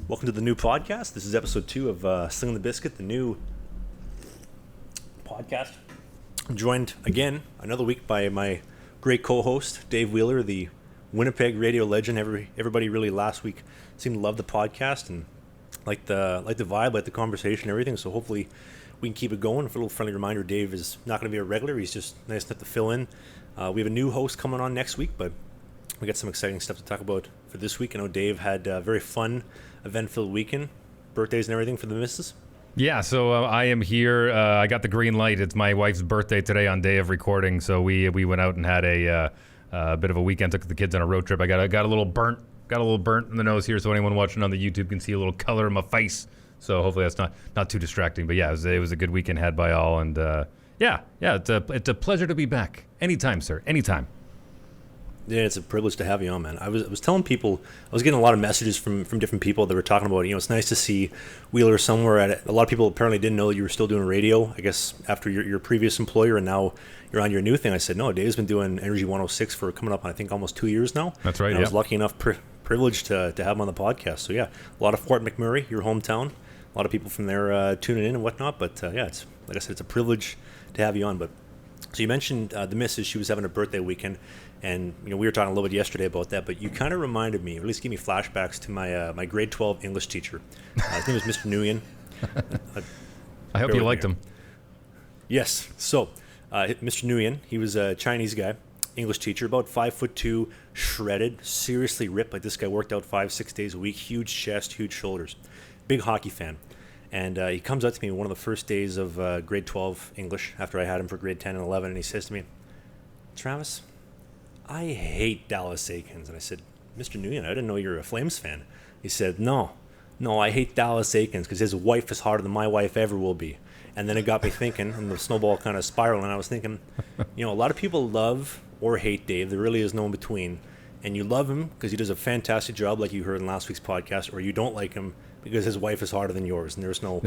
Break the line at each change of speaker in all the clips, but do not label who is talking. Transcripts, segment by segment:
Welcome to the new podcast. This is episode 2 of Slangin The Bizkit, the new podcast. I'm joined again another week by my great co-host, Dave Wheeler, the Winnipeg radio legend. Everybody really last week seemed to love the podcast and like the vibe, like the conversation, everything. So hopefully we can keep it going. For a little friendly reminder, Dave is not going to be a regular. He's just nice enough to fill in. We have a new host coming on next week, but we got some exciting stuff to talk about for this week. I know Dave had a very fun, event-filled weekend, birthdays and everything for the missus.
Yeah, so I am here. I got the green light. It's my wife's birthday today on day of recording, so we went out and had a bit of a weekend. Took the kids on a road trip. I got a little burnt in the nose here, so anyone watching on the YouTube can see a little color in my face. So hopefully that's not too distracting. But yeah, it was a good weekend had by all, and yeah, it's a pleasure to be back. Anytime, sir. Anytime.
Yeah, it's a privilege to have you on, man. I was telling people, I was getting a lot of messages from different people that were talking about, it's nice to see Wheeler somewhere at it. A lot of people apparently didn't know you were still doing radio, I guess, after your previous employer, and now you're on your new thing. I said, no, Dave's been doing Energy 106 for coming up on, I think, almost 2 years now.
That's right,
and I was lucky enough, privileged to have him on the podcast. So, yeah, a lot of Fort McMurray, your hometown. A lot of people from there tuning in and whatnot. But, yeah, it's like I said, it's a privilege to have you on. But so you mentioned the missus, she was having a birthday weekend. And we were talking a little bit yesterday about that, but you kind of reminded me, or at least gave me flashbacks to my grade 12 English teacher. His name was Mr. Nguyen.
I hope you liked him.
Yes. So, Mr. Nguyen, he was a Chinese guy, English teacher, about 5'2", shredded, seriously ripped. Like this guy worked out 5-6 days a week, huge chest, huge shoulders, big hockey fan. And he comes up to me one of the first days of grade 12 English after I had him for grade 10 and 11, and he says to me, Travis, I hate Dallas Aikens. And I said, Mr. Nguyen, I didn't know you were a Flames fan. He said, no, I hate Dallas Aikens because his wife is harder than my wife ever will be. And then it got me thinking, and the snowball kind of spiraled, and I was thinking, a lot of people love or hate Dave. There really is no in between. And you love him because he does a fantastic job, like you heard in last week's podcast, or you don't like him because his wife is harder than yours, and there's no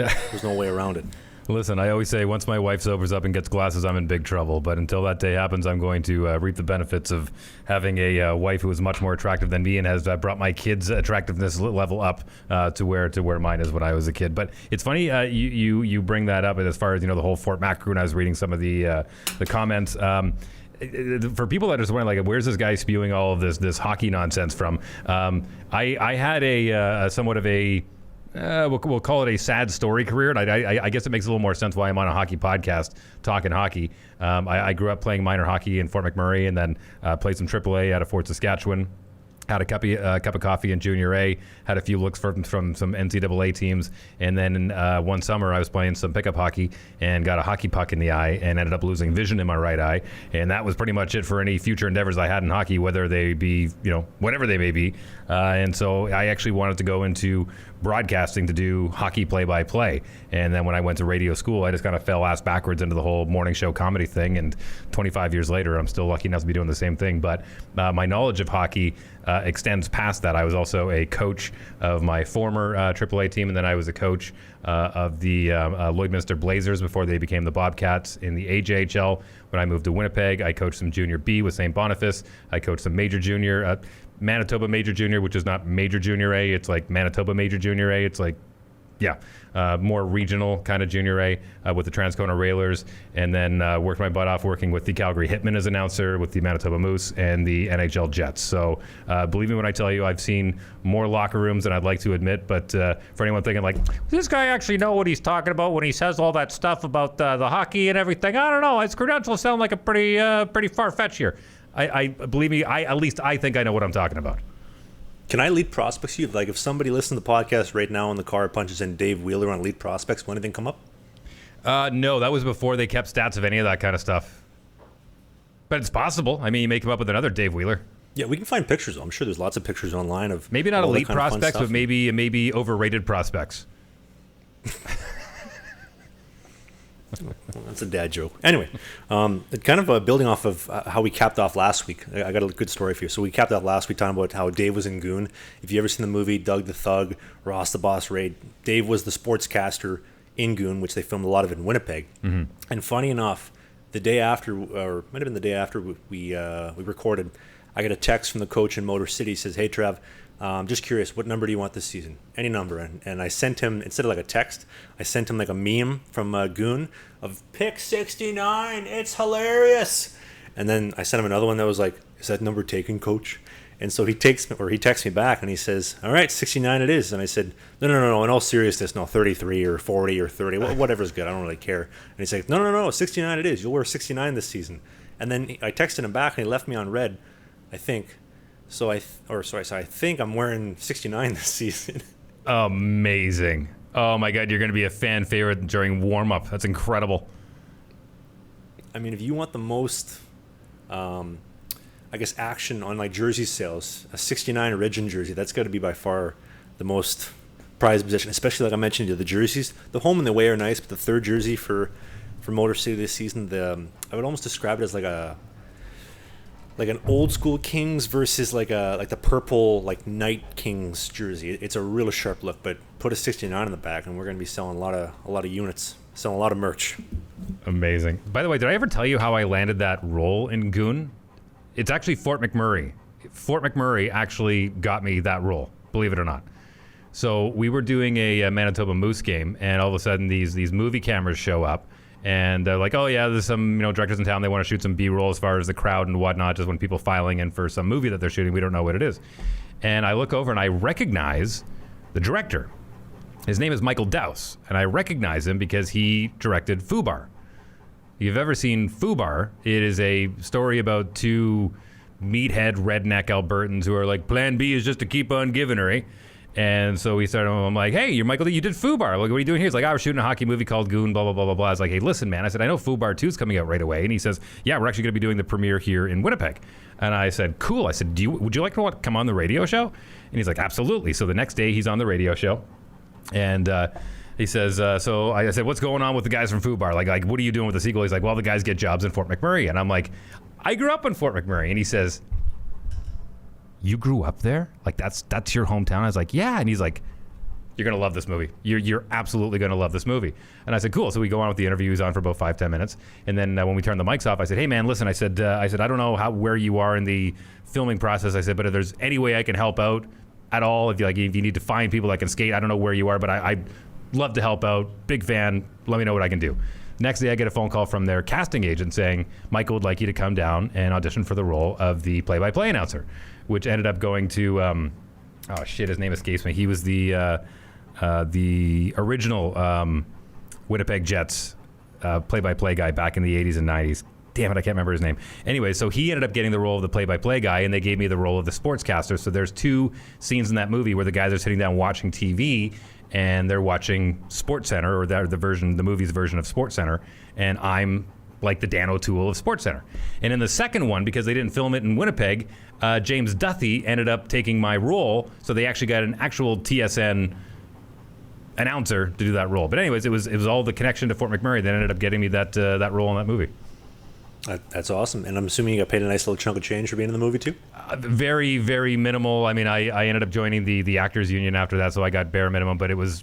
way around it.
Listen, I always say once my wife sobers up and gets glasses, I'm in big trouble. But until that day happens, I'm going to reap the benefits of having a wife who is much more attractive than me and has brought my kids' attractiveness level up to where mine is when I was a kid. But it's funny you bring that up as far as the whole Fort Mac crew. And I was reading some of the comments. For people that are just wondering, where's this guy spewing all of this hockey nonsense from? I had a somewhat of a we'll call it a sad story career, and I guess it makes a little more sense why I'm on a hockey podcast talking hockey. I grew up playing minor hockey in Fort McMurray, and then played some AAA out of Fort Saskatchewan. Had a cup of coffee in Junior A, had a few looks from some NCAA teams, and then one summer I was playing some pickup hockey and got a hockey puck in the eye and ended up losing vision in my right eye, and that was pretty much it for any future endeavors I had in hockey, whether they be, whatever they may be. And so I actually wanted to go into broadcasting to do hockey play-by-play, and then when I went to radio school, I just kind of fell ass backwards into the whole morning show comedy thing, and 25 years later, I'm still lucky enough to be doing the same thing. But my knowledge of hockey extends past that. I was also a coach of my former AAA team, and then I was a coach of the Lloydminster Blazers before they became the Bobcats in the AJHL. When I moved to Winnipeg, I coached some Junior B with St. Boniface. I coached some Major Junior, Manitoba Major Junior, which is not Major Junior A. It's like Manitoba Major Junior A. It's like, more regional kind of Junior A with the Transcona Railers, and then worked my butt off working with the Calgary Hitmen as announcer, with the Manitoba Moose, and the NHL Jets. So believe me when I tell you, I've seen more locker rooms than I'd like to admit. But for anyone thinking does this guy actually know what he's talking about when he says all that stuff about the hockey and everything? I don't know. His credentials sound like a pretty far-fetched here. I believe me, I think I know what I'm talking about.
Can I lead prospects you? If somebody listens to the podcast right now in the car, punches in Dave Wheeler on lead prospects, will anything come up?
No, that was before they kept stats of any of that kind of stuff. But it's possible. I mean, you may come up with another Dave Wheeler.
Yeah, we can find pictures. I'm sure there's lots of pictures online of
maybe not elite prospects, but maybe overrated prospects.
Well, that's a dad joke. Anyway, kind of building off of how we capped off last week. I got a good story for you. So we capped off last week talking about how Dave was in Goon. If you ever seen the movie Doug the Thug, Ross the Boss Raid, Dave was the sportscaster in Goon, which they filmed a lot of in Winnipeg. Mm-hmm. And funny enough, the day after, or might have been the day after we recorded, I got a text from the coach in Motor City. He says, "Hey, Trav, Just curious, what number do you want this season? Any number. And I sent him, instead of like a text, I sent him like a meme from Goon of pick 69. It's hilarious. And then I sent him another one that was like, is that number taken, coach? And so he texts me back and he says, all right, 69 it is. And I said, no, in all seriousness, no, 33 or 40 or 30, whatever's good. I don't really care. And he's like, no, 69 it is. You'll wear 69 this season. And then I texted him back and he left me on red, I think. So I think I'm wearing 69 this season.
Amazing. Oh my God, you're going to be a fan favorite during warm-up. That's incredible.
I mean, if you want the most, I guess, action on like jersey sales, a 69 Origin jersey, that's got to be by far the most prized possession, especially like I mentioned, the jerseys. The home and the away are nice, but the third jersey for Motor City this season, I would almost describe it as like an old school Kings versus like the purple like Knight Kings jersey. It's a real sharp look, but put a 69 in the back and we're going to be selling a lot of units, selling a lot of merch.
Amazing. By the way, did I ever tell you how I landed that role in Goon? It's actually Fort McMurray. Fort McMurray actually got me that role, believe it or not. So we were doing a Manitoba Moose game, and all of a sudden these movie cameras show up, and they're like, oh yeah, there's some directors in town. They want to shoot some B-roll as far as the crowd and whatnot, just when people filing in for some movie that they're shooting. We don't know what it is. And I look over and I recognize the director. His name is Michael Dowse, and I recognize him because he directed Fubar. If you've ever seen Fubar, it is a story about two meathead redneck Albertans who are like, plan B is just to keep on giving her, eh? And so I'm like, hey, you're Michael D. You did Fubar. Like, what are you doing here? He's like, I was shooting a hockey movie called Goon, blah, blah, blah, blah, blah. I was like, hey, listen, man. I said, I know Fubar 2 is coming out right away. And he says, yeah, we're actually going to be doing the premiere here in Winnipeg. And I said, cool. I said, would you like to come on the radio show? And he's like, absolutely. So the next day he's on the radio show. And he says, so I said, what's going on with the guys from Fubar? Like, what are you doing with the sequel? He's like, well, the guys get jobs in Fort McMurray. And I'm like, I grew up in Fort McMurray. And he says, you grew up there? Like, that's your hometown? I was like, yeah. And he's like, you're going to love this movie. You're absolutely going to love this movie. And I said, cool. So we go on with the interview. He's on for about 5-10 minutes. And then when we turn the mics off, I said, hey, man, listen, I said, I don't know where you are in the filming process. I said, but if there's any way I can help out at all, if you need to find people that can skate, I don't know where you are, but I'd love to help out. Big fan. Let me know what I can do. Next day, I get a phone call from their casting agent saying, Michael would like you to come down and audition for the role of the play-by-play announcer, which ended up going to, his name escapes me. He was the original Winnipeg Jets play-by-play guy back in the 80s and 90s. Damn it, I can't remember his name. Anyway, so he ended up getting the role of the play-by-play guy, and they gave me the role of the sportscaster. So there's two scenes in that movie where the guys are sitting down watching TV, and they're watching SportsCenter, or the movie's version of SportsCenter, and I'm like the Dan O'Toole of SportsCenter. And in the second one, because they didn't film it in Winnipeg, James Duthie ended up taking my role, so they actually got an actual TSN announcer to do that role. But anyways, it was all the connection to Fort McMurray that ended up getting me that role in that movie.
That's awesome. And I'm assuming you got paid a nice little chunk of change for being in the movie too?
Very, very minimal. I mean, I ended up joining the Actors Union after that, so I got bare minimum, but it was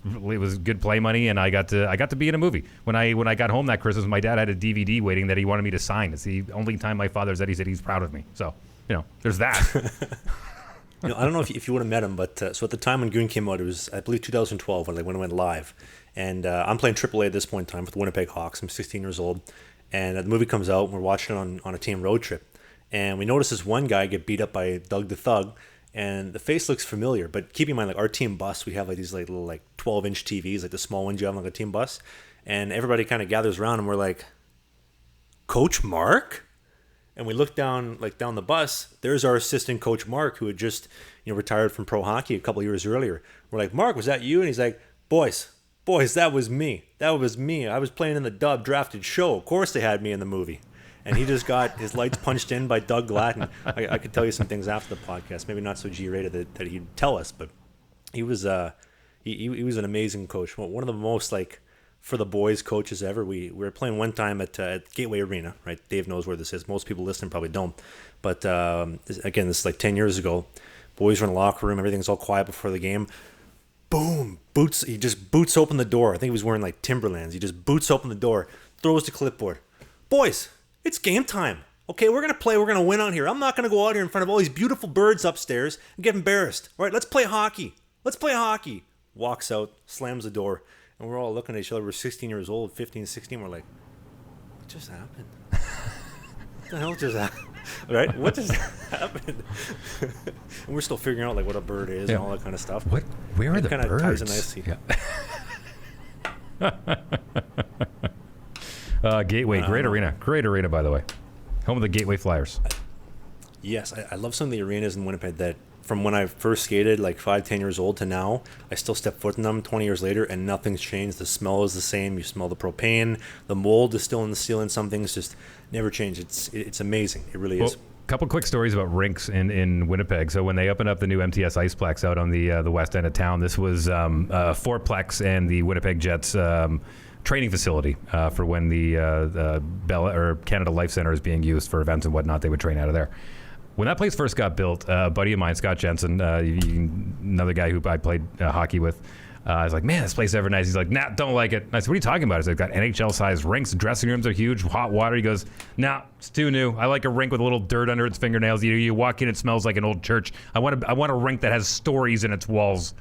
good play money, and I got to be in a movie. When I got home that Christmas, my dad had a DVD waiting that he wanted me to sign. It's the only time my father said he's proud of me. So, there's that.
I don't know if you would have met him, but so at the time when Goon came out, it was, I believe, 2012 when it went live. And I'm playing AAA at this point in time with the Winnipeg Hawks. I'm 16 years old. And the movie comes out, and we're watching it on a team road trip. And we notice this one guy get beat up by Doug the Thug, and the face looks familiar. But keep in mind, like our team bus, we have like these like little 12-inch TVs, like the small ones you have on like a team bus. And everybody kind of gathers around, and we're like, Coach Mark? And we look down the bus. There's our assistant coach Mark, who had just retired from pro hockey a couple of years earlier. We're like, Mark, was that you? And he's like, boys, that was me. I was playing in the Dub drafted show. Of course they had me in the movie. And he just got his lights punched in by Doug Glatton. I could tell you some things after the podcast, maybe not so G-rated that he'd tell us, but he was he was an amazing coach. One of the most for the boys coaches ever. We were playing one time at Gateway Arena, right? Dave knows where this is. Most people listening probably don't. But again, this is like 10 years ago. Boys were in the locker room. Everything's all quiet before the game. Boom! He just boots open the door. I think he was wearing like Timberlands. He just boots open the door, throws the clipboard. Boys, it's game time. Okay, we're going to play. We're going to win on here. I'm not going to go out here in front of all these beautiful birds upstairs and get embarrassed. All right, let's play hockey. Let's play hockey. Walks out, slams the door, and we're all looking at each other. We're 16 years old, 15, 16. We're like, what just happened? What the hell just happened? Right? What just happened? And we're still figuring out like what a bird is and all that kind of stuff.
What? Where are the birds? Kind of ties in nicely. Yeah. Gateway, great arena, by the way. Home of the Gateway Flyers.
Yes, I love some of the arenas in Winnipeg that from when I first skated, like 5-10 years old to now, I still step foot in them 20 years later and nothing's changed. The smell is the same. You smell the propane. The mold is still in the ceiling. Some things just never change. It's amazing. It really is.
Couple quick stories about rinks in Winnipeg. So when they opened up the new MTS Iceplex out on the west end of town, this was Fourplex and the Winnipeg Jets training facility for when the Bella or Canada Life Center is being used for events and whatnot. They would train out of there. When that place first got built, a buddy of mine, Scott Jensen, another guy who I played hockey with, I was like, man, this place is ever nice. He's like, nah, don't like it. And I said, what are you talking about? He's like, got NHL-sized rinks. Dressing rooms are huge, hot water. He goes, nah, it's too new. I like a rink with a little dirt under its fingernails. You walk in, it smells like an old church. I want a rink that has stories in its walls.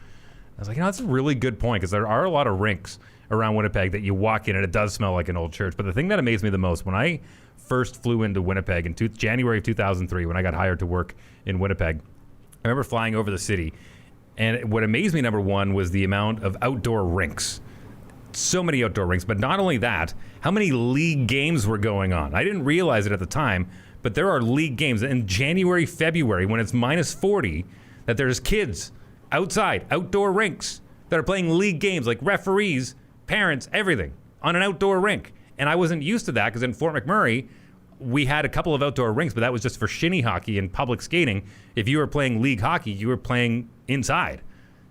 I was like, that's a really good point, because there are a lot of rinks around Winnipeg that you walk in and it does smell like an old church. But the thing that amazed me the most, when I first flew into Winnipeg in January of 2003, when I got hired to work in Winnipeg, I remember flying over the city, and what amazed me, number one, was the amount of outdoor rinks. So many outdoor rinks, but not only that, how many league games were going on. I didn't realize it at the time, but there are league games in January, February, when it's minus 40, that there's kids outside, outdoor rinks, that are playing league games, like referees, parents, everything, on an outdoor rink. And I wasn't used to that, because in Fort McMurray, we had a couple of outdoor rinks, but that was just for shinny hockey and public skating. If you were playing league hockey, you were playing inside.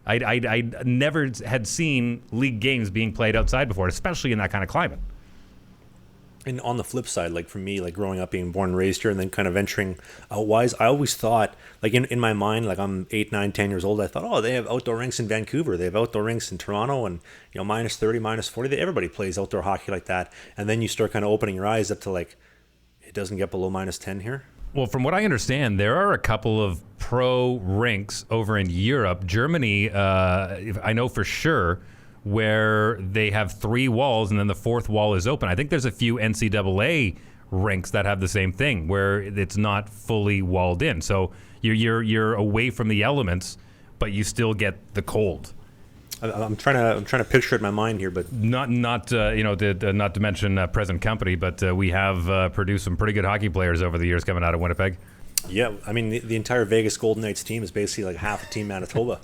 I never had seen league games being played outside before, especially in that kind of climate.
And on the flip side, like for me, like growing up, being born and raised here, and then kind of venturing outwise, I always thought, like in my mind, like I'm 8, 9, 10 years old, I thought, oh, they have outdoor rinks in Vancouver, they have outdoor rinks in Toronto, and minus 30, minus 40, everybody plays outdoor hockey like that. And then you start kind of opening your eyes up to like, it doesn't get below minus 10 here.
Well, from what I understand, there are a couple of pro rinks over in Europe. Germany, I know for sure, where they have 3 walls and then the 4th wall is open. I think there's a few NCAA rinks that have the same thing, where it's not fully walled in. So you're away from the elements, but you still get the cold.
I'm trying to picture it in my mind here, but
not to mention present company, but we have produced some pretty good hockey players over the years coming out of Winnipeg.
Yeah, I mean the entire Vegas Golden Knights team is basically like half a team Manitoba.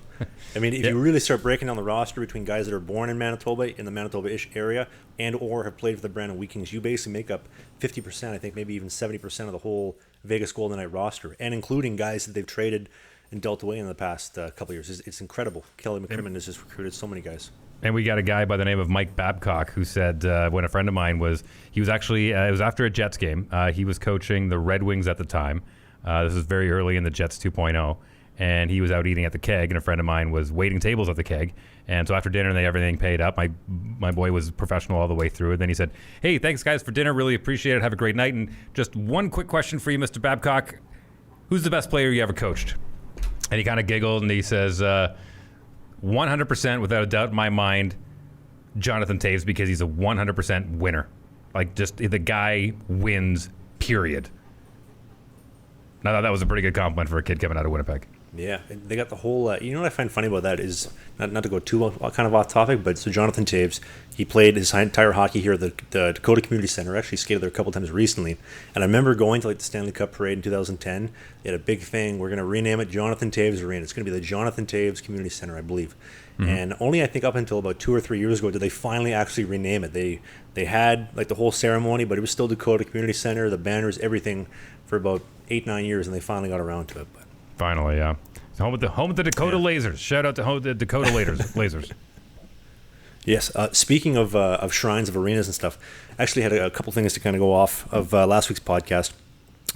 I mean, if you really start breaking down the roster between guys that are born in Manitoba, in the Manitoba-ish area, and or have played for the Brandon Wheat Kings, you basically make up 50%, I think maybe even 70% of the whole Vegas Golden Knight roster, and including guys that they've traded and dealt away in the past couple of years. It's incredible. Kelly McCrimmon has just recruited so many guys.
And we got a guy by the name of Mike Babcock who said when a friend of mine it was after a Jets game. He was coaching the Red Wings at the time. This was very early in the Jets 2.0. And he was out eating at the Keg, and a friend of mine was waiting tables at the Keg. And so after dinner, everything paid up. My boy was professional all the way through. And then he said, hey, thanks, guys, for dinner. Really appreciate it. Have a great night. And just one quick question for you, Mr. Babcock. Who's the best player you ever coached? And he kind of giggled, and he says, 100% without a doubt in my mind, Jonathan Toews, because he's a 100% winner. Like, just the guy wins, period. I thought that was a pretty good compliment for a kid coming out of Winnipeg.
Yeah, they got the whole. You know what I find funny about that is not to go too kind of off topic, but so Jonathan Toews, he played his entire hockey here at the Dakota Community Center. Actually skated there a couple times recently, and I remember going to like the Stanley Cup parade in 2010. They had a big thing. We're going to rename it Jonathan Toews Arena. It's going to be the Jonathan Toews Community Center, I believe. Mm-hmm. And only I think up until about 2 or 3 years ago did they finally actually rename it. They had like the whole ceremony, but it was still Dakota Community Center, the banners, everything for about 8-9 years, and they finally got around to it. But
finally, yeah. Home of the Dakota Lasers. Shout out to the Dakota Lasers.
Yes. Speaking of shrines, of arenas and stuff, I actually had a couple things to kind of go off of last week's podcast.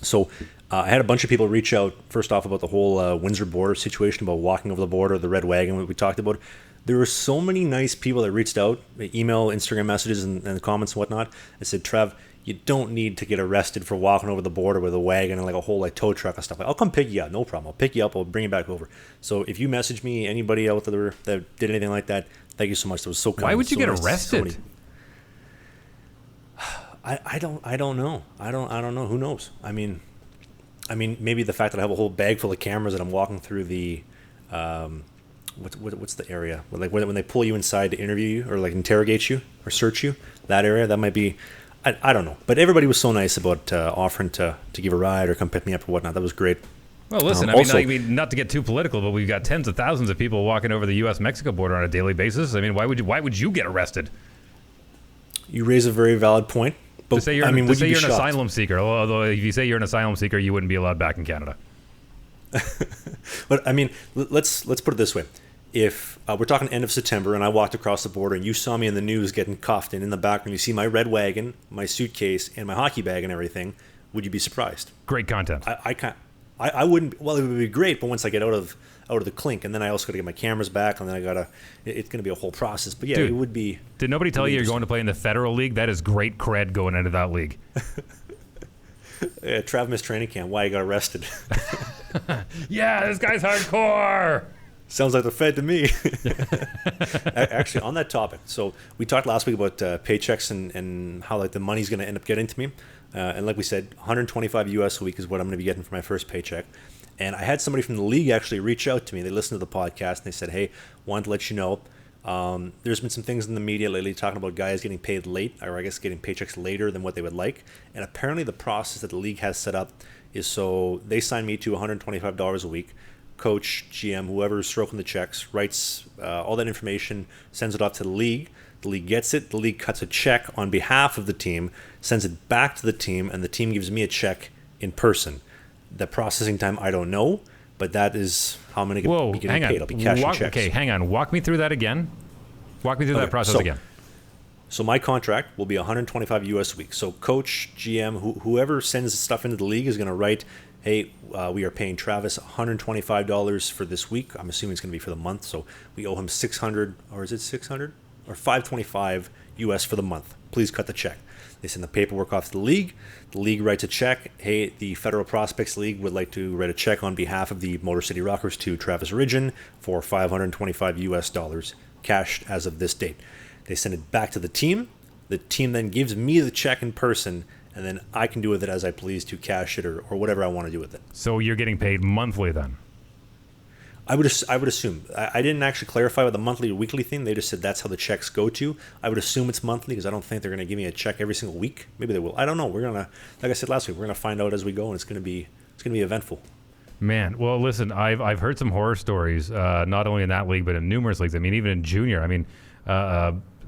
So I had a bunch of people reach out, first off, about the whole Windsor border situation, about walking over the border, the red wagon, what we talked about. There were so many nice people that reached out, email, Instagram messages, and comments and whatnot. I said, Trav, you don't need to get arrested for walking over the border with a wagon and like a whole like tow truck and stuff. Like, I'll come pick you up, no problem. I'll pick you up. I'll bring you back over. So if you message me, anybody out there that did anything like that, thank you so much. That was so kind.
Why would you
so
get
nice.
arrested?
I don't know. I don't know. Who knows? I mean, maybe the fact that I have a whole bag full of cameras that I'm walking through the, what's the area? Like when they pull you inside to interview you or like interrogate you or search you, that area, that might be, I don't know. But everybody was so nice about offering to give a ride or come pick me up or whatnot. That was great.
Well, listen, I mean, not to get too political, but we've got tens of thousands of people walking over the U.S.-Mexico border on a daily basis. I mean, why would you get arrested?
You raise a very valid point. But,
to say you're an asylum seeker, although if you say you're an asylum seeker, you wouldn't be allowed back in Canada.
But I mean, let's put it this way: if we're talking end of September, and I walked across the border, and you saw me in the news getting cuffed, and in the background you see my red wagon, my suitcase, and my hockey bag and everything, would you be surprised?
Great content.
I wouldn't. Well, it would be great, but once I get out of the clink, and then I also got to get my cameras back, and then it's going to be a whole process. But yeah,
Dude,
it would be.
Did nobody tell you you're going to play in the Federal League? That is great cred going into that league.
Yeah, Trav missed training camp. Why he got arrested?
Yeah, this guy's hardcore.
Sounds like the Fed to me. Actually, on that topic, so we talked last week about paychecks and how like the money's going to end up getting to me, and like we said, 125 US a week is what I'm going to be getting for my first paycheck. And I had somebody from the league actually reach out to me. They listened to the podcast and they said, "Hey, wanted to let you know, there's been some things in the media lately talking about guys getting paid late, or I guess getting paychecks later than what they would like. And apparently the process that the league has set up is so they sign me to $125 a week. Coach, GM, whoever's stroking the checks, writes all that information, sends it off to the league. The league gets it. The league cuts a check on behalf of the team, sends it back to the team, and the team gives me a check in person. The processing time, I don't know, but that is how I'm going to be getting paid. I'll be cashing checks.
Okay, hang on. Walk me through that again. Walk me through that process again.
So my contract will be 125 US a week. So coach, GM, whoever sends stuff into the league is going to write, "Hey, we are paying Travis $125 for this week." I'm assuming it's going to be for the month. So we owe him 600, or is it 600? Or 525 US for the month. Please cut the check. They send the paperwork off to the league. The league writes a check. Hey, the Federal Prospects League would like to write a check on behalf of the Motor City Rockers to Travis Ridgen for $525 US, cashed as of this date. They send it back to the team. The team then gives me the check in person, and then I can do with it as I please to cash it or whatever I want to do with it.
So you're getting paid monthly then?
I would assume. I didn't actually clarify with the monthly or weekly thing. They just said that's how the checks go to. I would assume it's monthly because I don't think they're going to give me a check every single week. Maybe they will. I don't know. We're gonna, like I said last week, we're gonna find out as we go, and it's gonna be eventful. Man,
well, listen, I've heard some horror stories, not only in that league but in numerous leagues. I mean, even in junior. I mean,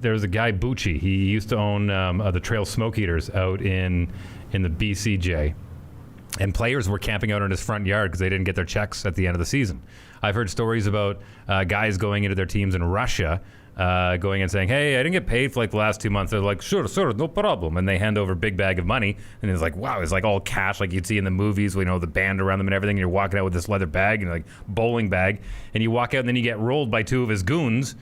there's a guy Bucci. He used to own the Trail Smoke Eaters out in the BCJ, and players were camping out in his front yard because they didn't get their checks at the end of the season. I've heard stories about guys going into their teams in Russia, going and saying, "Hey, I didn't get paid for like the last 2 months." They're like, "Sure, no problem." And they hand over a big bag of money, and it's like, wow, it's like all cash like you'd see in the movies, the band around them and everything. And you're walking out with this leather bag and like bowling bag, and you walk out and then you get rolled by two of his goons,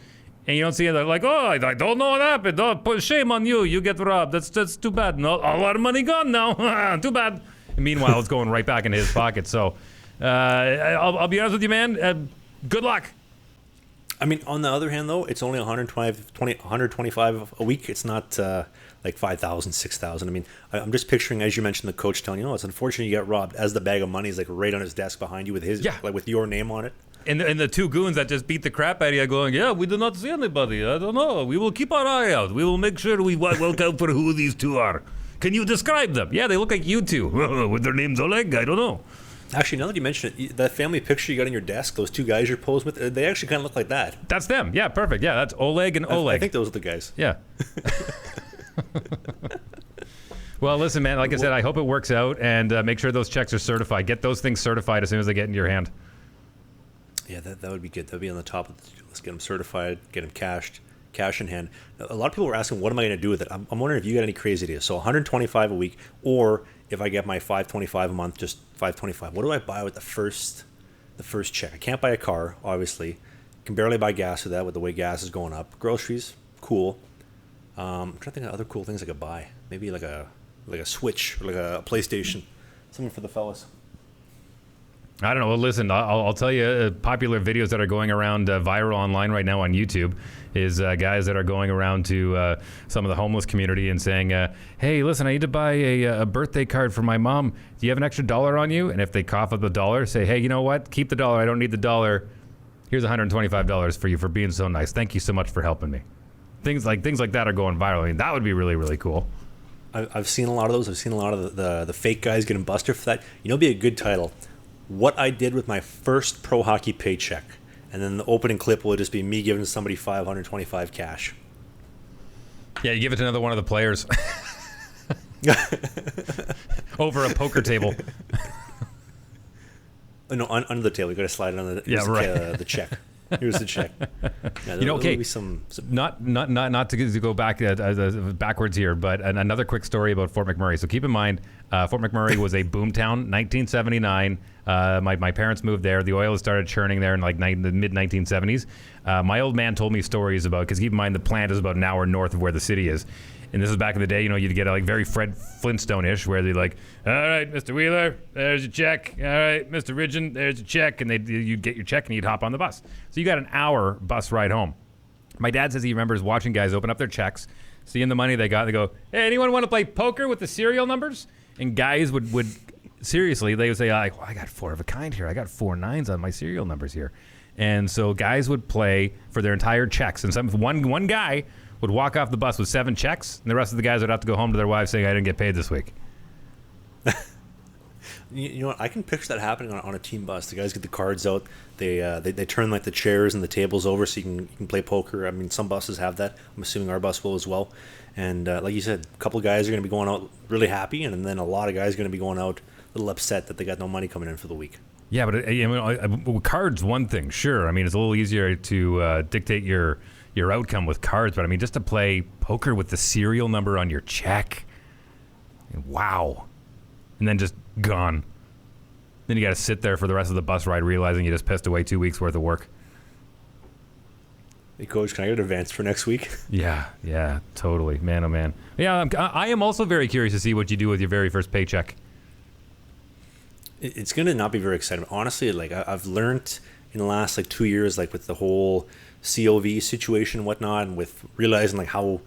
and you don't see it. They're like, "Oh, I don't know what happened. Oh, shame on you. You get robbed. That's too bad. No, all our money gone now. Too bad." And meanwhile, it's going right back into his pocket. So. I'll be honest with you, man. Good luck. I mean, on the other hand, though, it's only 125 a week. It's not like 5,000, 6,000. I mean, I'm just picturing, as you mentioned, the coach telling you, "Oh, it's unfortunate you get robbed," as the bag of money is like right on his desk behind you with his, like with your name on it. And the two goons that just beat the crap out of you going, "Yeah, we do not see anybody. I don't know. We will keep our eye out. We will make sure we look out for who these two are. Can you describe them?" "Yeah, they look like you two." "With their names Oleg? I don't know." Actually, now that you mention it, that family picture you got on your desk, those two guys you're posing with, they actually kind of look like that. That's them. Yeah, perfect. Yeah, that's Oleg and Oleg. I think those are the guys. Yeah. Well, listen, man, like I said, I hope it works out, and make sure those checks are certified. Get those things certified as soon as they get into your hand. Yeah, that would be good. That would be on the top of the let's get them certified, get them cash in hand. A lot of people were asking, what am I going to do with it? I'm wondering if you got any crazy ideas. So 125 a week, or if I get my 525 a month, just 525. What do I buy with the first check? I can't buy a car, obviously. Can barely buy gas with that, with the way gas is going up. Groceries, cool. I'm trying to think of other cool things I could buy. Maybe like a
like a Switch or like a PlayStation, something for the fellas.
I don't know. Well, listen, I'll tell you, popular videos that are going around viral online right now on YouTube is guys that are going around to some of the homeless community and saying, hey, listen, I need to buy a birthday card for my mom. Do you have an extra $1 on you? And if they cough up the $1, say, hey, you know what? Keep the $1. I don't need the $1. Here's $125 for you for being so nice. Thank you so much for helping me. Things like that are going viral. I mean, that would be really, really cool.
I've seen a lot of those. I've seen a lot of the fake guys getting busted for that. You know, it'd be a good title. What I did with my first pro hockey paycheck. And then the opening clip will just be me giving somebody $525 cash.
Yeah, you give it to another one of the players. Over a poker table.
No, under the table. You got to slide it on the, the check. Here's the check. Yeah,
you know, okay.
Be some
not to go back backwards here, but another quick story about Fort McMurray. So keep in mind, Fort McMurray was a boomtown, 1979. My parents moved there. The oil started churning there in like the mid 1970s. My old man told me stories about, because keep in mind the plant is about an hour north of where the city is. And this is back in the day, you know, you'd get like very Fred Flintstone-ish, where they'd like, all right, Mr. Wheeler, there's your check. All right, Mr. Ridgen, there's your check. And you'd get your check and you'd hop on the bus. So you got an hour bus ride home. My dad says he remembers watching guys open up their checks, seeing the money they got. They go, hey, anyone want to play poker with the serial numbers? And guys would seriously, they would say, like, well, I got 4 of a kind here. I got 4 9s on my serial numbers here. And so guys would play for their entire checks. And one guy would walk off the bus with 7 checks, and the rest of the guys would have to go home to their wives saying, I didn't get paid this week.
You know what? I can picture that happening on a team bus. The guys get the cards out. They turn like the chairs and the tables over so you can play poker. I mean, some buses have that. I'm assuming our bus will as well. And like you said, a couple of guys are going to be going out really happy, and then a lot of guys are going to be going out a little upset that they got no money coming in for the week.
Yeah, but cards, one thing, sure. I mean, it's a little easier to dictate your outcome with cards, but I mean, just to play poker with the serial number on your check, wow. And then just gone. Then you got to sit there for the rest of the bus ride realizing you just pissed away 2 weeks worth of work.
Hey, Coach, can I get an advance for next week?
Yeah, totally. Man, oh man. Yeah, I am also very curious to see what you do with your very first paycheck.
It's going to not be very exciting. Honestly, like I've learned in the last like 2 years, like with the whole COV situation and whatnot, and with realizing like how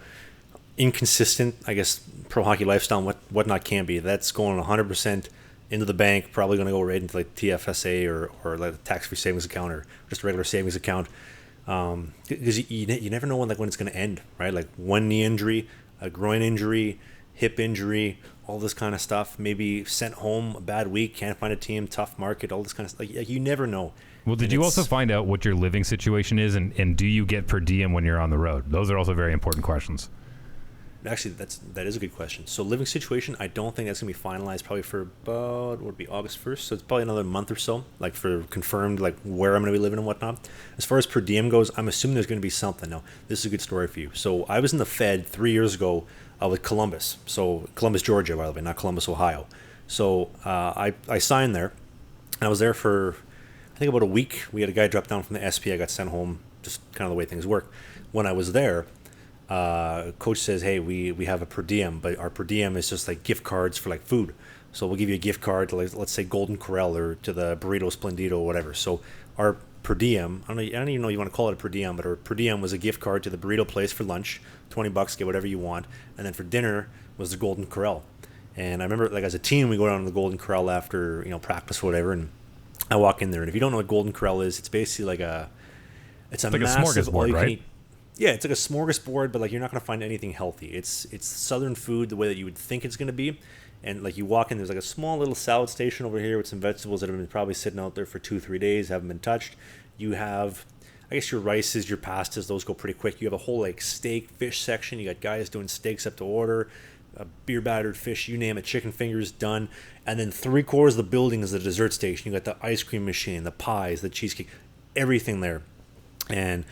inconsistent, I guess, pro hockey lifestyle and whatnot can be. That's going 100% into the bank, probably going to go right into like TFSA or like a tax-free savings account or just a regular savings account. Because you never know when it's going to end, right? Like one knee injury, a groin injury, hip injury, all this kind of stuff. Maybe sent home a bad week, can't find a team, tough market, all this kind of stuff. Like, you never know.
Well, did you also find out what your living situation is, and do you get per diem when you're on the road? Those are also very important questions.
Actually, that is a good question. So living situation, I don't think that's going to be finalized probably for about, what would be August 1st? So it's probably another month or so, like for confirmed, like where I'm going to be living and whatnot. As far as per diem goes, I'm assuming there's going to be something. Now, this is a good story for you. So I was in the Fed 3 years ago with Columbus. So Columbus, Georgia, by the way, not Columbus, Ohio. So I signed there. I was there for, I think, about a week. We had a guy drop down from the SP. I got sent home, just kind of the way things work. When I was there, coach says, hey, we have a per diem, but our per diem is just like gift cards for like food. So we'll give you a gift card to, like, let's say Golden Corral or to the Burrito Splendido or whatever. So our per diem, I don't even know you want to call it a per diem, but our per diem was a gift card to the burrito place for lunch, $20, get whatever you want. And then for dinner was the Golden Corral. And I remember, like, as a team, we go down to the Golden Corral after, practice or whatever, and I walk in there. And if you don't know what Golden Corral is, it's basically like it's like massive,
a smorgasbord, right?
Yeah, it's like a smorgasbord, but like you're not going to find anything healthy. It's Southern food the way that you would think it's going to be. And like you walk in, there's like a small little salad station over here with some vegetables that have been probably sitting out there for 2-3 days, haven't been touched. You have, I guess, your rices, your pastas, those go pretty quick. You have a whole like steak, fish section. You got guys doing steaks up to order, beer battered fish, you name it, chicken fingers done. And then 3/4 of the building is the dessert station. You got the ice cream machine, the pies, the cheesecake, everything there. And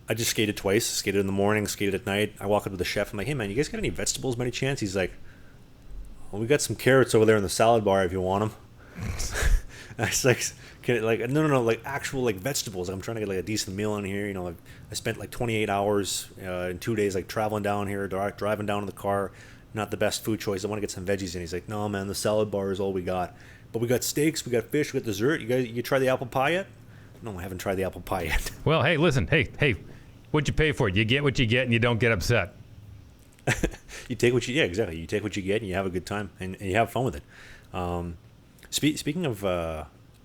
I just skated twice. Skated in the morning, skated at night. I walk up to the chef. I'm like, hey, man, you guys got any vegetables by any chance? He's like, well, we got some carrots over there in the salad bar if you want them. I was like, no, like actual like vegetables. I'm trying to get like a decent meal in here. I spent like 28 hours in 2 days like traveling down here, driving down in the car, not the best food choice. I want to get some veggies in. He's like, no, man, the salad bar is all we got. But we got steaks, we got fish, we got dessert. You try the apple pie yet? No, I haven't tried the apple pie yet.
Well, hey, listen, hey, what'd you pay for it? You get what you get, and you don't get upset.
You take what you, yeah, exactly. You take what you get, and you have a good time, and you have fun with it. Speaking of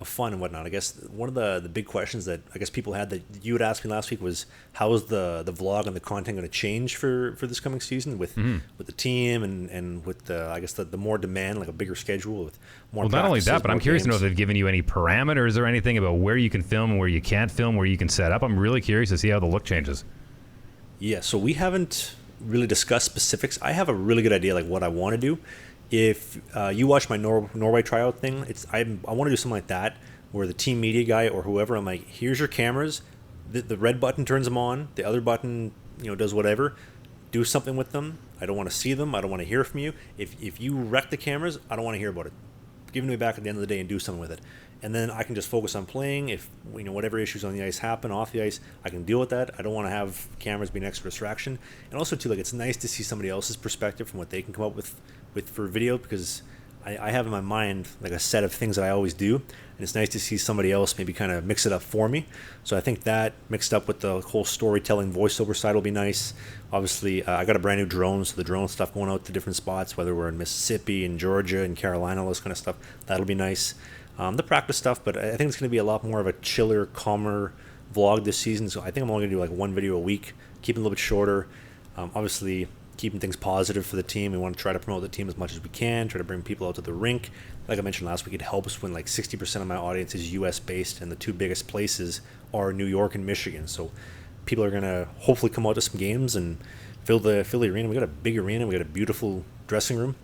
fun and whatnot, I guess one of the big questions that I guess people had that you had asked me last week was how is the vlog and the content going to change for this coming season with the team and with the more demand, like a bigger schedule with more.
Well, not only that, but I'm curious to know if
games.
they've given you any parameters or anything about where you can film and where you can't film, where you can set up. I'm really curious to see how the look changes.
Yeah, so we haven't really discussed specifics. I have a really good idea like what I want to do. If you watch my Norway tryout thing, I want to do something like that where the team media guy or whoever, I'm like, here's your cameras. The red button turns them on. The other button, does whatever. Do something with them. I don't want to see them. I don't want to hear from you. If you wreck the cameras, I don't want to hear about it. Give them to me back at the end of the day and do something with it. And then I can just focus on playing. If whatever issues on the ice happen off the ice, I can deal with that. I don't want to have cameras be an extra distraction. And also too, like it's nice to see somebody else's perspective from what they can come up with for video, because I have in my mind like a set of things that I always do, and it's nice to see somebody else maybe kind of mix it up for me. So I think that mixed up with the whole storytelling voiceover side will be nice. Obviously, I got a brand new drone, so the drone stuff going out to different spots, whether we're in Mississippi and Georgia and Carolina, all this kind of stuff, that'll be nice. The practice stuff, but I think it's going to be a lot more of a chiller, calmer vlog this season. So I think I'm only going to do like one video a week, keep it a little bit shorter. Obviously, keeping things positive for the team. We want to try to promote the team as much as we can, try to bring people out to the rink. Like I mentioned last week, it helps when like 60% of my audience is US based and the two biggest places are New York and Michigan. So people are going to hopefully come out to some games and fill the arena. We got a big arena, we got a beautiful dressing room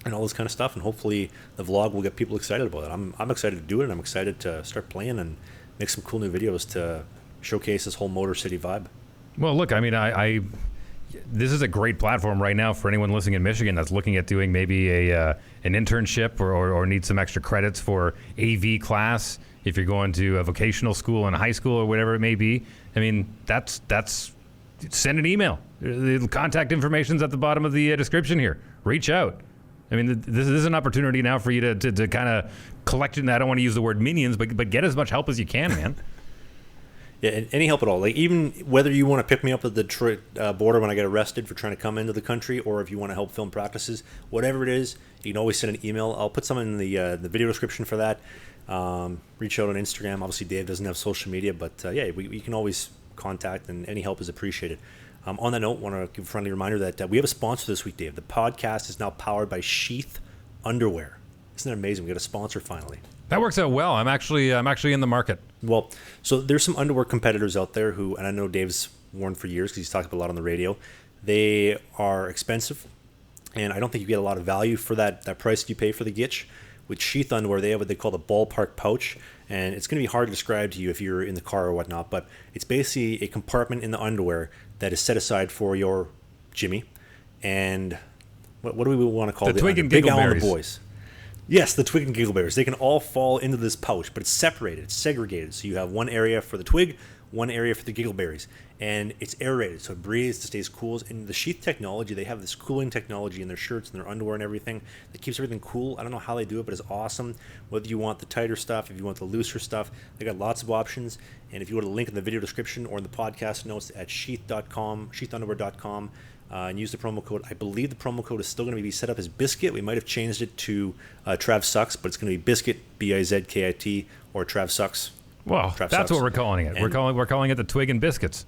and all this kind of stuff, and hopefully the vlog will get people excited about it. I'm excited to do it, and I'm excited to start playing and make some cool new videos to showcase this whole Motor City vibe.
Well, look, I mean, I this is a great platform right now for anyone listening in Michigan that's looking at doing maybe an internship or need some extra credits for AV class if you're going to a vocational school in high school or whatever it may be. I mean, that's send an email. The contact information's at the bottom of the description here. Reach out. I mean, this is an opportunity now for you to kind of collect, and I don't want to use the word minions, but get as much help as you can, man.
Yeah, any help at all. Like even whether you want to pick me up at the border when I get arrested for trying to come into the country, or if you want to help film practices, whatever it is, you can always send an email. I'll put some in the video description for that. Reach out on Instagram. Obviously, Dave doesn't have social media, but yeah, we can always contact, and any help is appreciated. On that note, I want to give a friendly reminder that we have a sponsor this week, Dave. The podcast is now powered by Sheath Underwear. Isn't that amazing? We got a sponsor finally. That
works out well. I'm actually in the market.
Well, so there's some underwear competitors out there who, and I know Dave's worn for years because he's talked about a lot on the radio. They are expensive, and I don't think you get a lot of value for that price you pay for the Gitch. With Sheath Underwear, they have what they call the ballpark pouch, and it's going to be hard to describe to you if you're in the car or whatnot, but it's basically a compartment in the underwear that is set aside for your Jimmy, and what do we want to call
the Twig and
Big Al and
Giggleberries.
the boys. Yes, the Twig and Giggleberries. They can all fall into this pouch, but it's separated, it's segregated. So you have one area for the Twig, one area for the Giggleberries, and it's aerated, so it breathes, it stays cool. And the Sheath technology, they have this cooling technology in their shirts and their underwear and everything that keeps everything cool. I don't know how they do it, but it's awesome. Whether you want the tighter stuff, if you want the looser stuff, they got lots of options. And if you go to the link in the video description or in the podcast notes at sheath.com, sheathunderwear.com, and use the promo code. I believe the promo code is still going to be set up as Bizkit. We might have changed it to Trav Sucks, but it's going to be Bizkit, Bizkit, or Trav Sucks.
Well,
Trav
that's
Sucks.
what we're calling it. We're calling it the Twig and Biscuits.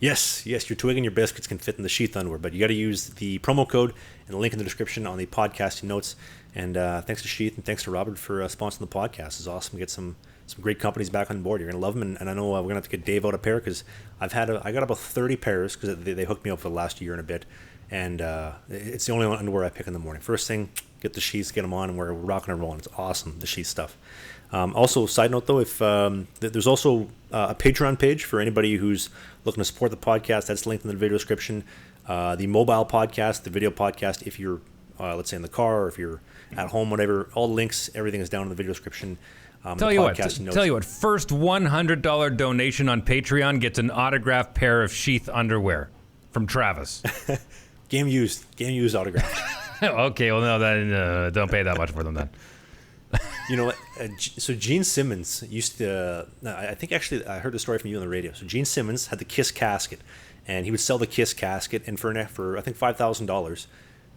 Yes, your Twig and your biscuits can fit in the Sheath Underwear, but you got to use the promo code and the link in the description on the podcasting notes. And thanks to Sheath and thanks to Robert for sponsoring the podcast. It's awesome to get some great companies back on board. You're going to love them, and I know we're going to have to get Dave out a pair because I got about 30 pairs because they hooked me up for the last year and a bit, and it's the only underwear I pick in the morning. First thing, get the Sheaths, get them on, and we're rocking and rolling. It's awesome, the Sheath stuff. Also, side note though, if there's also a Patreon page for anybody who's looking to support the podcast. That's linked in the video description. The mobile podcast, the video podcast, if you're let's say in the car or if you're at home, whatever, all the links, everything is down in the video description.
Tell you what, first $100 donation on Patreon gets an autographed pair of Sheath underwear from Travis.
Game used autograph.
Okay, well, no, then don't pay that much for them then.
You know what? So Gene Simmons used to. I think actually I heard the story from you on the radio. So Gene Simmons had the Kiss casket, and he would sell the Kiss casket, and for I think $5,000,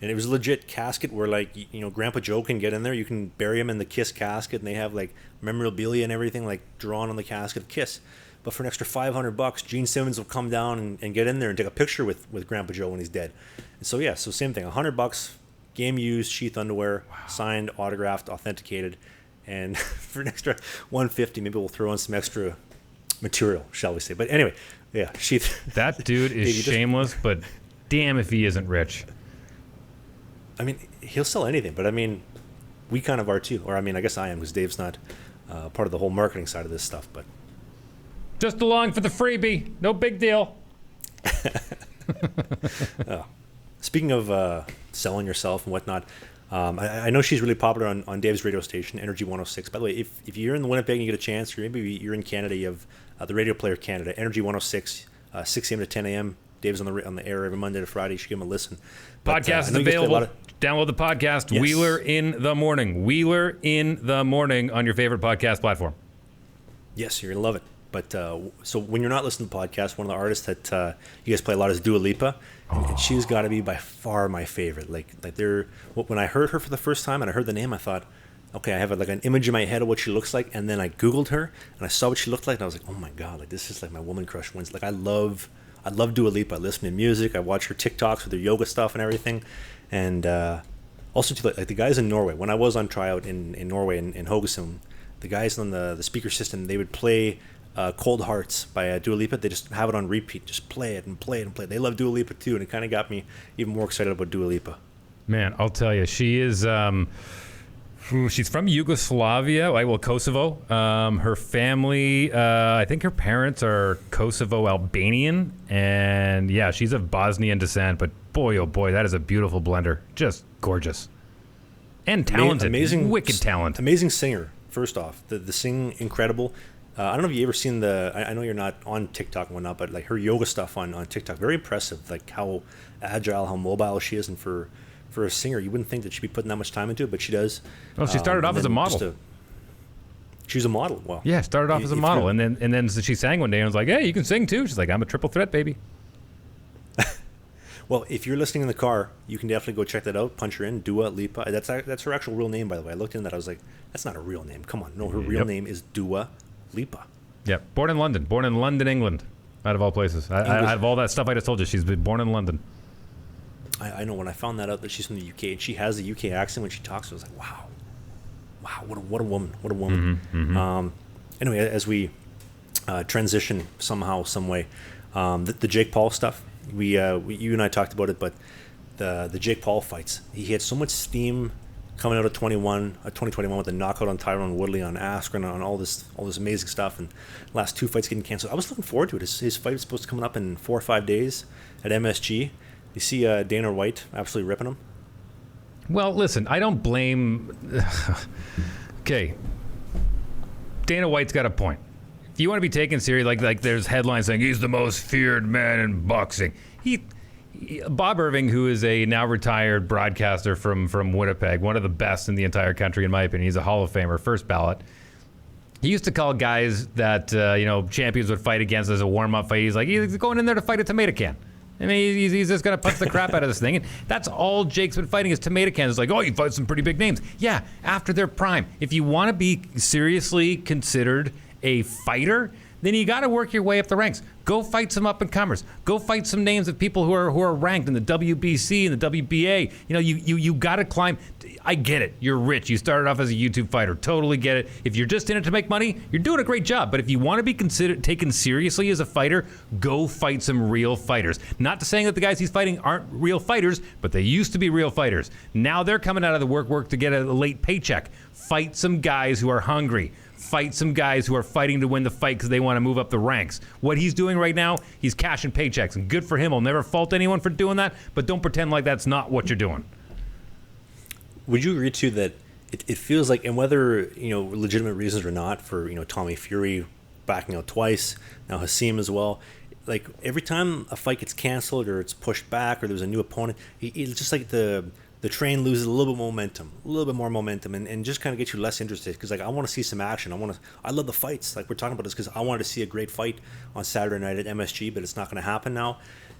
and it was a legit casket where like Grandpa Joe can get in there. You can bury him in the Kiss casket, and they have like memorabilia and everything like drawn on the casket of Kiss. But for an extra $500, Gene Simmons will come down and get in there and take a picture with Grandpa Joe when he's dead. And so so same thing, $100, game used, Sheath Underwear, signed, autographed, authenticated, and for an extra $150, maybe we'll throw in some extra material, shall we say? But anyway, yeah, Sheath.
That dude is shameless, but damn if he isn't rich.
I mean, he'll sell anything, but I mean, we kind of are too. Or I mean, I guess I am because Dave's not part of the whole marketing side of this stuff, but.
Just along for the freebie. No big deal.
Oh. Speaking of selling yourself and whatnot, I know she's really popular on Dave's radio station, Energy 106. By the way, if you're in the Winnipeg and you get a chance, or maybe you're in Canada, you have the Radio Player Canada, Energy 106, 6 a.m. to 10 a.m. Dave's on the air every Monday to Friday. You should give him a listen. But,
podcast is available. Download the podcast, yes. Wheeler in the Morning. Wheeler in the Morning on your favorite podcast platform.
Yes, you're going to love it. But so when you're not listening to the podcast, one of the artists that you guys play a lot is Dua Lipa, and she's got to be by far my favorite. Like when I heard her for the first time and I heard the name, I thought, okay, I have like an image in my head of what she looks like, and then I Googled her and I saw what she looked like, and I was like, oh my god, like this is like my woman crush wins. Like I love Dua Lipa. I listen to music. I watch her TikToks with her yoga stuff and everything, and also too, like the guys in Norway. When I was on tryout in Norway in Haugesund, the guys on the speaker system, they would play. Cold Hearts by Dua Lipa. They just have it on repeat. Just play it and play it and play it. They love Dua Lipa too, and it kind of got me even more excited about Dua Lipa.
Man, I'll tell you, she is. She's from Yugoslavia, Kosovo. Her family, I think her parents are Kosovo Albanian, and yeah, she's of Bosnian descent. But boy, oh boy, that is a beautiful blender. Just gorgeous and talented, wicked talent.
Amazing singer. First off, the singing incredible. I don't know if you ever seen I know you're not on TikTok and whatnot, but like her yoga stuff on TikTok, very impressive. Like how agile, how mobile she is, and for a singer, you wouldn't think that she'd be putting that much time into it, but she does.
Well, she started off as a model.
She's a model. Well,
yeah, started off as a model, and then she sang one day and was like, "Hey, you can sing too." She's like, "I'm a triple threat, baby."
Well, if you're listening in the car, you can definitely go check that out. Punch her in, Dua Lipa. That's her actual real name, by the way. I looked into that. I was like, that's not a real name. Come on, no, her real name is Dua Lipa.
Yeah, born in London, England, out of all places. Out of all that stuff I just told you, she's been born in London.
I know when I found that out that she's from the UK and she has the UK accent when she talks, I was like, wow, what a woman. Anyway, as we transition somehow, some way, the Jake Paul stuff, you and I talked about it, but the Jake Paul fights, he had so much steam coming out of 2021 with the knockout on Tyron Woodley, on Askren, on all this amazing stuff, and last two fights getting canceled. I was looking forward to it. His fight is supposed to come up in 4 or 5 days at MSG. You see Dana White absolutely ripping him?
Well, listen, I don't blame... Okay. Dana White's got a point. If you want to be taken serious, like there's headlines saying he's the most feared man in boxing. Bob Irving, who is a now retired broadcaster from Winnipeg, one of the best in the entire country, in my opinion. He's a Hall of Famer, first ballot. He used to call guys that champions would fight against as a warm-up fight. He's like, he's going in there to fight a tomato can. I mean, he's just going to punch the crap out of this thing. And that's all Jake's been fighting is tomato cans. It's like, oh, you fight some pretty big names. Yeah, after their prime. If you want to be seriously considered a fighter, then you got to work your way up the ranks. Go fight some up-and-comers. Go fight some names of people who are ranked in the WBC and the WBA. You got to climb. I get it. You're rich. You started off as a YouTube fighter. Totally get it. If you're just in it to make money, you're doing a great job. But if you want to be taken seriously as a fighter, go fight some real fighters. Not to saying that the guys he's fighting aren't real fighters, but they used to be real fighters. Now they're coming out of the work to get a late paycheck. Fight some guys who are hungry. Fight some guys who are fighting to win the fight because they want to move up the ranks. What he's doing right now, he's cashing paychecks, and good for him. I'll never fault anyone for doing that, but don't pretend like that's not what you're doing.
Would you agree too that it feels like, and whether legitimate reasons or not, for Tommy Fury backing out twice, now Hasim as well, like every time a fight gets canceled or it's pushed back or there's a new opponent, it's just like the train loses a little bit more momentum, and just kind of gets you less interested because like I want to see some action. I love the fights. Like we're talking about this because I wanted to see a great fight on Saturday night at MSG, but it's not going to happen now,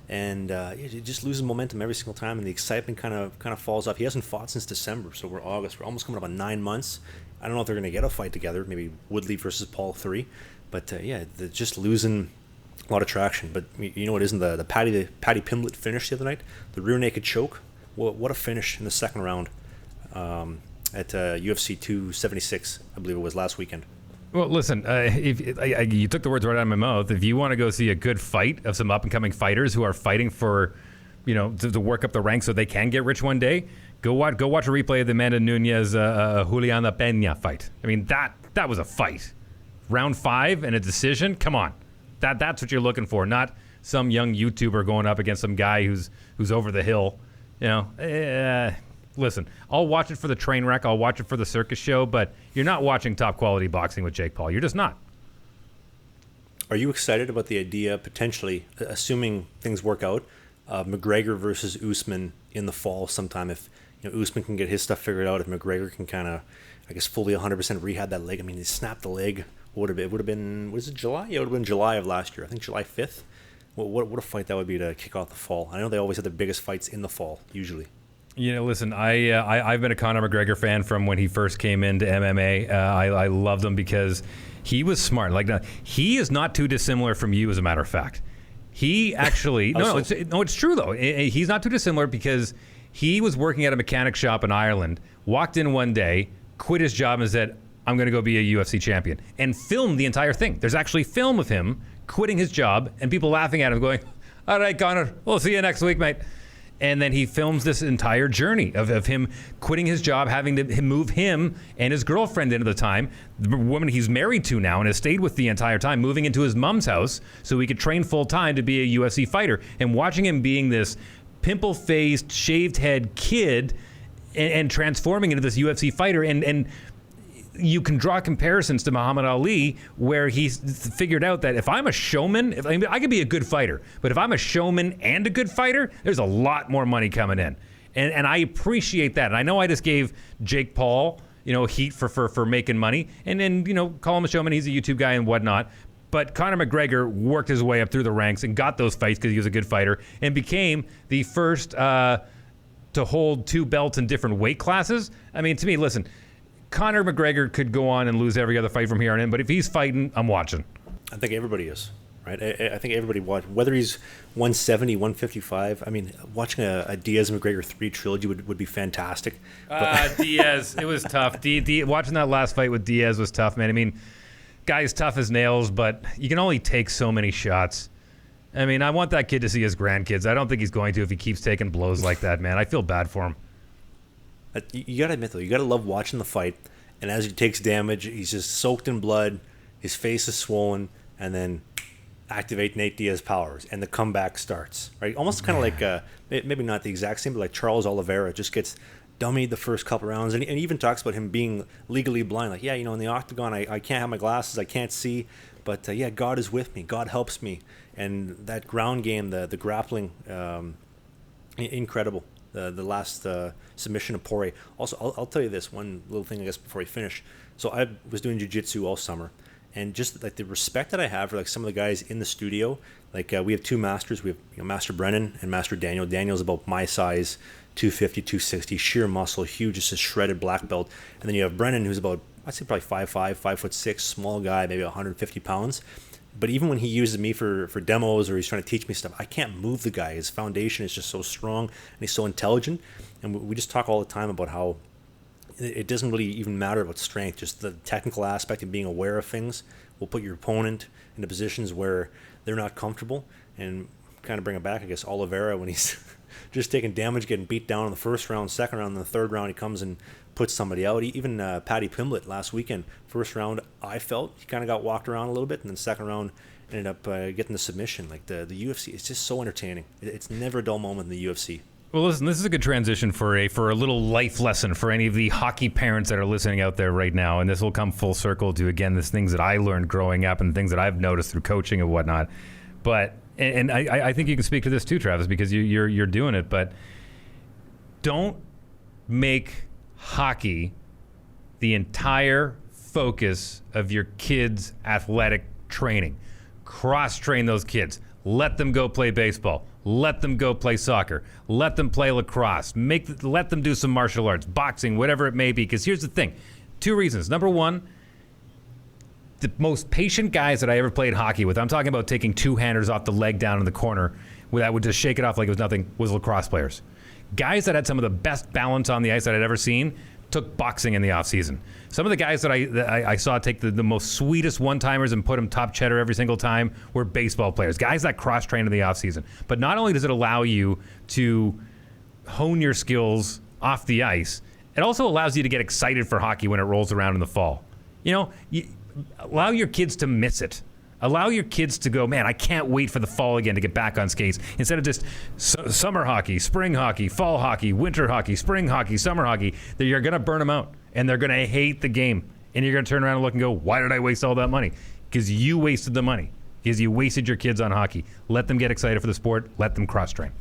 and it just loses momentum every single time, and the excitement kind of falls off. He hasn't fought since December, so we're August. We're almost coming up on 9 months. I don't know if they're going to get a fight together. Maybe Woodley versus Paul 3, but they're just losing a lot of traction. But you know what isn't the Paddy Pimblett finish the other night? The rear naked choke. What a finish in the second round at UFC 276, I believe it was last weekend.
Well, listen, you took the words right out of my mouth. If you want to go see a good fight of some up-and-coming fighters who are fighting for, to work up the ranks so they can get rich one day, go watch a replay of the Amanda Nunes Juliana Pena fight. I mean, that was a fight. Round 5 and a decision. Come on, that's what you're looking for, not some young YouTuber going up against some guy who's over the hill. Listen, I'll watch it for the train wreck. I'll watch it for the circus show, but you're not watching top quality boxing with Jake Paul. You're just not.
Are you excited about the idea, potentially, assuming things work out, McGregor versus Usman in the fall sometime? If Usman can get his stuff figured out, if McGregor can kind of, I guess, fully 100% rehab that leg. I mean, he snapped the leg. It would have been, was it July? Yeah, it would have been July of last year. I think July 5th. What a fight that would be to kick off the fall. I know they always have the biggest fights in the fall, usually.
Listen, I've been a Conor McGregor fan from when he first came into MMA. I loved him because he was smart. Like, he is not too dissimilar from you, as a matter of fact. He actually it's true though. He's not too dissimilar because he was working at a mechanic shop in Ireland. Walked in one day, quit his job, and said, "I'm going to go be a UFC champion," and filmed the entire thing. There's actually film of him quitting his job and people laughing at him going, "All right, Conor, we'll see you next week, mate." And then he films this entire journey of him quitting his job, having to move him and his girlfriend into the time, the woman he's married to now and has stayed with the entire time, moving into his mom's house so he could train full time to be a UFC fighter. And watching him being this pimple-faced, shaved head kid and transforming into this UFC fighter, and you can draw comparisons to Muhammad Ali, where he's figured out that if I'm a showman, I could be a good fighter, but if I'm a showman and a good fighter, there's a lot more money coming in. And I appreciate that. And I know I just gave Jake Paul, heat for making money, and then, call him a showman. He's a YouTube guy and whatnot. But Conor McGregor worked his way up through the ranks and got those fights because he was a good fighter and became the first to hold 2 belts in different weight classes. I mean, to me, listen, Conor McGregor could go on and lose every other fight from here on in, but if he's fighting, I'm watching.
I think everybody is, right? I think everybody watch, whether he's 170, 155. I mean, watching a Diaz McGregor 3 trilogy would be fantastic.
Diaz, it was tough. Watching that last fight with Diaz was tough, man. I mean, guy's tough as nails, but you can only take so many shots. I mean, I want that kid to see his grandkids. I don't think he's going to if he keeps taking blows like that, man. I feel bad for him.
You got to admit, though, you got to love watching the fight. And as he takes damage, he's just soaked in blood. His face is swollen. And then activate Nate Diaz's powers. And the comeback starts. Right? Almost kind of like, maybe not the exact same, but like Charles Oliveira just gets dummied the first couple rounds. And he even talks about him being legally blind. Like, in the octagon, I can't have my glasses. I can't see. But, God is with me. God helps me. And that ground game, the grappling, incredible. The last submission of Poirier. Also, I'll tell you this one little thing, I guess, before we finish. So I was doing jiu-jitsu all summer, and just like the respect that I have for like some of the guys in the studio. Like we have 2 masters. We have Master Brennan and Master Daniel. Daniel's about my size, 250, 260, sheer muscle, huge, just a shredded black belt. And then you have Brennan, who's about, I'd say probably 5'5", 5'6", small guy, maybe 150 pounds. But even when he uses me for demos or he's trying to teach me stuff, I can't move the guy. His foundation is just so strong and he's so intelligent. And we just talk all the time about how it doesn't really even matter about strength. Just the technical aspect of being aware of things will put your opponent into positions where they're not comfortable. And kind of bring it back, I guess, Oliveira, when he's just taking damage, getting beat down in the first round, second round, and the third round, he comes and puts somebody out. Even Paddy Pimblett last weekend, first round, I felt he kind of got walked around a little bit, and then second round ended up getting the submission. Like the UFC, it's just so entertaining. It's never a dull moment in the UFC.
Well, listen, this is a good transition for a little life lesson for any of the hockey parents that are listening out there right now, and this will come full circle to, again, the things that I learned growing up and things that I've noticed through coaching and whatnot. But and I think you can speak to this too, Travis, because you're doing it, but don't make hockey the entire focus of your kids' athletic training. Cross-train those kids. Let them go play baseball. Let them go play soccer. Let them play lacrosse. Let them do some martial arts, boxing, whatever it may be. Because here's the thing. 2 reasons. Number one, the most patient guys that I ever played hockey with, I'm talking about taking 2-handers off the leg down in the corner that would just shake it off like it was nothing, was lacrosse players. Guys that had some of the best balance on the ice that I'd ever seen took boxing in the offseason. Some of the guys that I saw take the most sweetest one-timers and put them top cheddar every single time were baseball players. Guys that cross-train in the offseason. But not only does it allow you to hone your skills off the ice, it also allows you to get excited for hockey when it rolls around in the fall. Allow your kids to miss it. Allow your kids to go, man, I can't wait for the fall again to get back on skates. Instead of just summer hockey, spring hockey, fall hockey, winter hockey, spring hockey, summer hockey, that you're going to burn them out. And they're going to hate the game. And you're going to turn around and look and go, why did I waste all that money? Because you wasted the money. Because you wasted your kids on hockey. Let them get excited for the sport. Let them cross-train.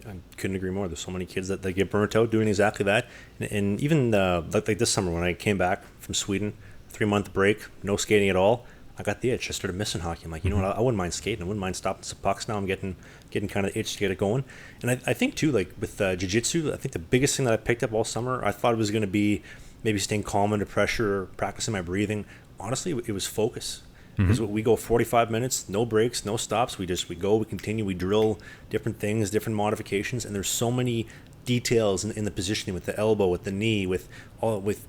I couldn't agree more. There's so many kids that get burnt out doing exactly that. And even like this summer when I came back from Sweden, 3-month break, no skating at all, I got the itch. I started missing hockey. I'm like, you know what? I wouldn't mind skating. I wouldn't mind stopping some pucks now. I'm getting kind of the itch to get it going. And I think, too, like with jiu-jitsu, I think the biggest thing that I picked up all summer, I thought it was going to be maybe staying calm under pressure or practicing my breathing. Honestly, it was focus. Because we go 45 minutes, no breaks, no stops. We go, we continue, we drill different things, different modifications. And there's so many details in the positioning with the elbow, with the knee, with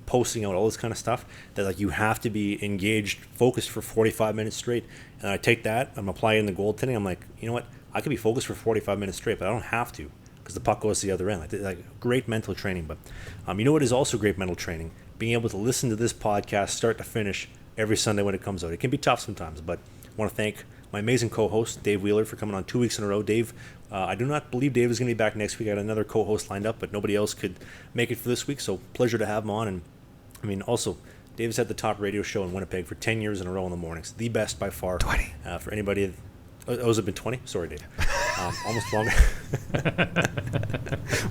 posting out, all this kind of stuff that like you have to be engaged, focused for 45 minutes straight. And I take that, I'm applying the goaltending. I'm like, you know what? I could be focused for 45 minutes straight, but I don't have to because the puck goes to the other end. Like great mental training. But you know what is also great mental training? Being able to listen to this podcast start to finish every Sunday when it comes out. It can be tough sometimes, but I want to thank my amazing co-host, Dave Wheeler, for coming on 2 weeks in a row. Dave, I do not believe Dave is going to be back next week. I got another co-host lined up, but nobody else could make it for this week, so pleasure to have him on. And I mean, also, Dave's had the top radio show in Winnipeg for 10 years in a row in the mornings. The best by far. 20. For anybody. Oh, has it been 20? Sorry, Dave. Almost longer.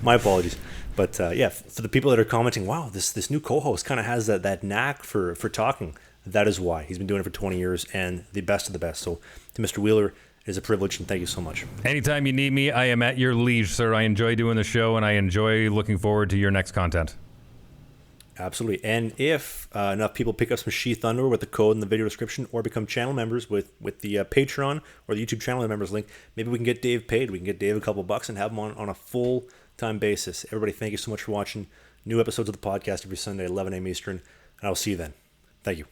My apologies. But yeah, for the people that are commenting, wow, this new co-host kind of has that knack for talking. That is why. He's been doing it for 20 years and the best of the best. So to Mr. Wheeler, it is a privilege and thank you so much.
Anytime you need me, I am at your liege, sir. I enjoy doing the show and I enjoy looking forward to your next content.
Absolutely. And if enough people pick up some Sheath Underwear with the code in the video description or become channel members with the Patreon or the YouTube channel members link, maybe we can get Dave paid. We can get Dave a couple bucks and have him on a full-time basis. Everybody, thank you so much for watching. New episodes of the podcast every Sunday at 11 a.m. Eastern, and I'll see you then. Thank you.